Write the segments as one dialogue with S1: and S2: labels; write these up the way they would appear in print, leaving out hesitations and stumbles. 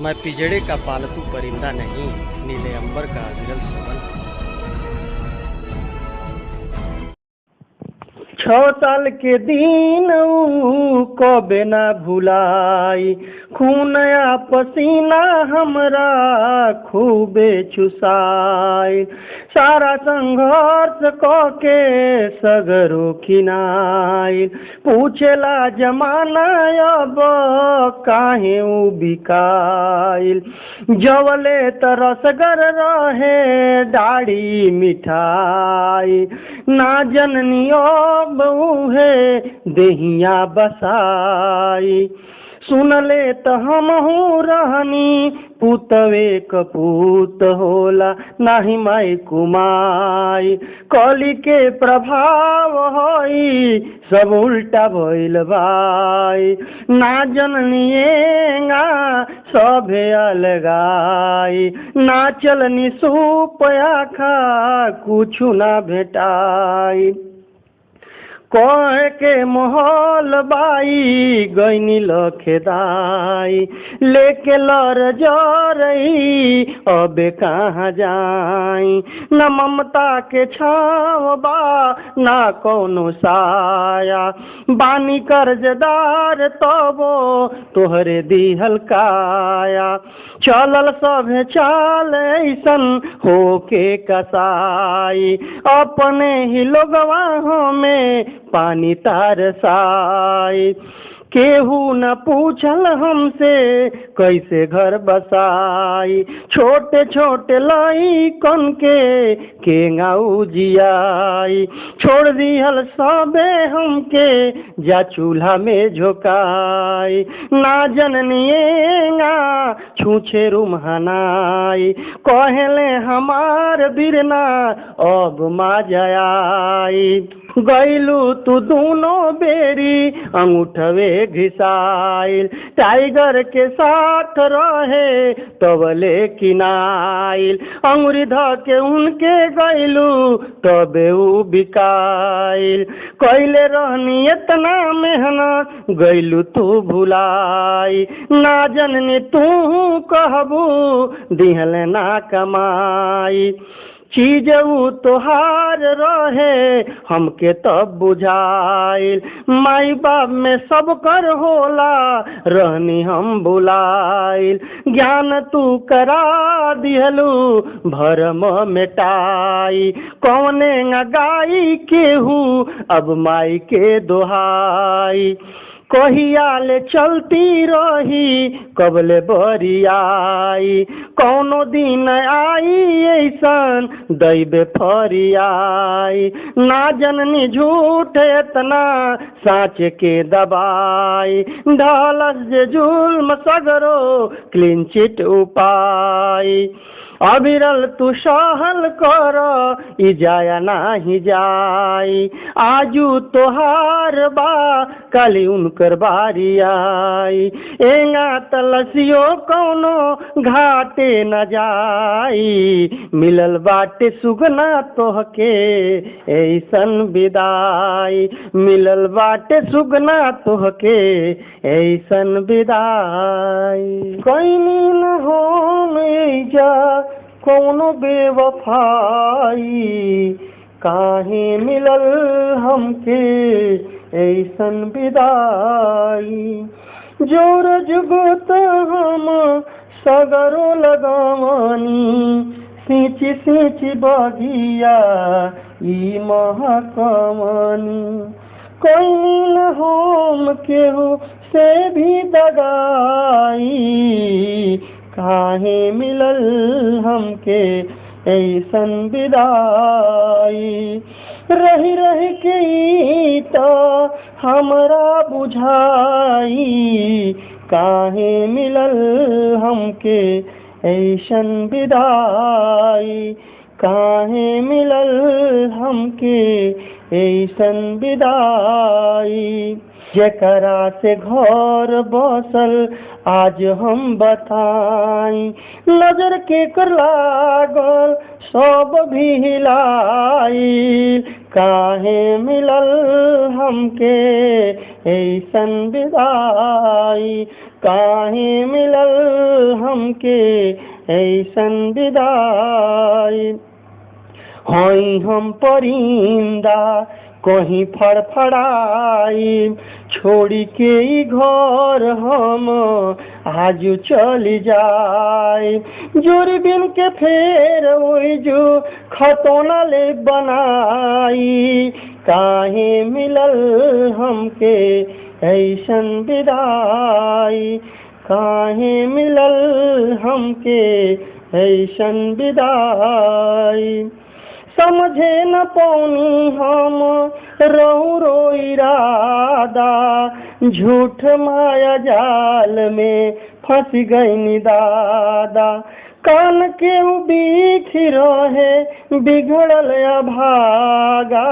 S1: मैं पिजड़े का पालतू परिंदा नहीं, नीले अंबर का विरल सुमन।
S2: 6 साल के दिन कबे ना भुलाई, खूनया पसीना हमरा खूबे चुसाई। सारा संघर्ष के सगरो खिनाई, पूछेला जमाना अब काहे उ बिकाइल। जवले तरसगर रहे दाढ़ी मिठाई, ना जननी अब उहे देहिया बसाई। सुनले त हमहू रहनी पुतवे कपूत होला, नाही माई कुमाई। कली के प्रभाव होई सब उल्टा भइल भाई, ना जननिएगा सभे अलगाई। ना चलनी सुपया खा कुछु ना भेटाई, कह के मोहल बाई गईनी लखेदाई। लेके लर जरई अबे कहाँ जाई, न ममता के छाव बा ना कौनो साया। बानी कर्जदार तबो तोहरे दिहल काया, चलल सभे चाल ऐसन होके कसाई। अपने ही लोगवा हमें पानी तारसाई, केहू न पूछल हमसे कैसे घर बसाई। छोटे छोटे लइकन के केंगाऊ जियाई, छोड़ दिहल सबे हमके जा चूल्हा में झोकाई। ना जननिएगा छूछे रुमहनाई, कहले हमार बिरना अब माजाई। गईलू तू दोनों बेरी अंगूठवे घिसाइल, टाइगर के साथ रहे तबले किनाइल। अंगुरी ध के उनके गईलू तबे उ बिकाइल। कैले रहनी इतना मेहनत गईलू तू भुलाई, ना जननी तू कहबू दिहल ना कमाई। चीज उ तोहार रहे हमके तब बुझाइल, माई बाप में सब कर होला रहनी हम बुलाइल। ज्ञान तू करा दिहलू भरम मिटाई, कौने गाई केहू अब माई के दोहाई। कहियाले चलती रही कबले बरियाई, कौनो दिन आई ऐसन दैबे फरियाई। ना जननी झूठ इतना साँच के दबाई, ढलस जे जुल्म सगरो क्लीन चिट उपाई। अबिरल तू सहल कर ई जाया नाही जाई, आजू तोहार बा कली उनकर बारी आई। एंगा तलसियो कौनो घाटे न जाई, मिलल बाटे सुगना तोहके ऐसन विदाई। मिलल बाटे सुगना तोहके ऐसन विदाई। कैनी न होम जा कौनो बेवफाई, काहे मिलल हमके ऐसन विदाई। जोर जुगत हम सगरो लगावनी, सींची सींची बगिया ई महकवनी। कोई न होम केहू से भी दगाई, काहे मिलल हमके ऐसन विदाई। रही रही के तो हमरा बुझाई, काहे मिलल हमके ऐसन विदाई। काहे मिलल हमके ऐसन विदाई। जेकरा से घर बसल आज हम बताई, नजर के कर लागल सब भी हिलाई। काहे मिलल हमके ऐसन विदाई, काहे मिलल हम हमके ऐसन विदाई। हई हम परिंदा कहीं फड़फड़ाई, छोड़ी के ई घर हम आज चली जाए। जोरी बिन के फेर ओई जो खतौना ले बनाई, काहे मिलल हमके ऐसन विदाई, काहे मिलल हमके ऐसन विदाई। समझे न पौनी हम रौरो इरादा, झूठ माया जाल में फंस गई दादा। कान के बीख रहे बिगड़ल अभागा,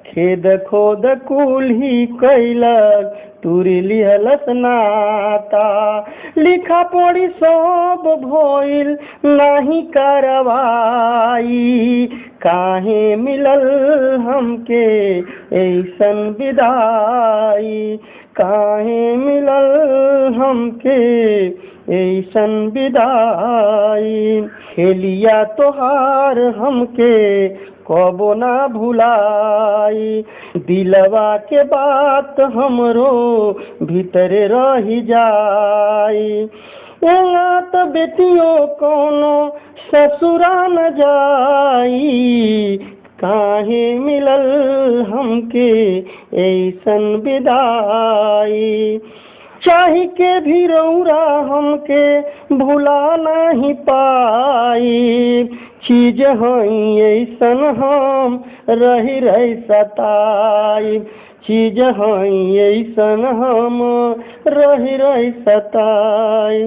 S2: खेद खोद कुल्ही कैलक तुरी लिहलस नाता। लिखा पढ़ी सब भइल नाही करवाई, काहे मिलल हमके ऐसन विदाई, काहे मिलल हमके ऐसन विदाई। खेलिया तोहार हमके कबो ना भुलाई, दिलवा के बात हमरो भीतरे रही जाई। एंगा तो बेटियों कोनो ससुरा न जाई, काहे मिलल हमके ऐसन विदाई। चाही के भी रौरा हमके भुला नहीं पाई, चीज हई ऐसन हम रही रही सताई, चीज हई ऐसन हम रही रही सताई।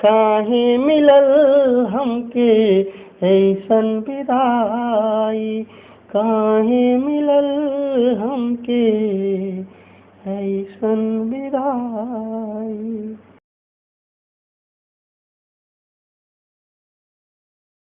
S2: काहे मिलल हमके ऐसन विदाई, काहे मिलल हमके ऐसन विदाई।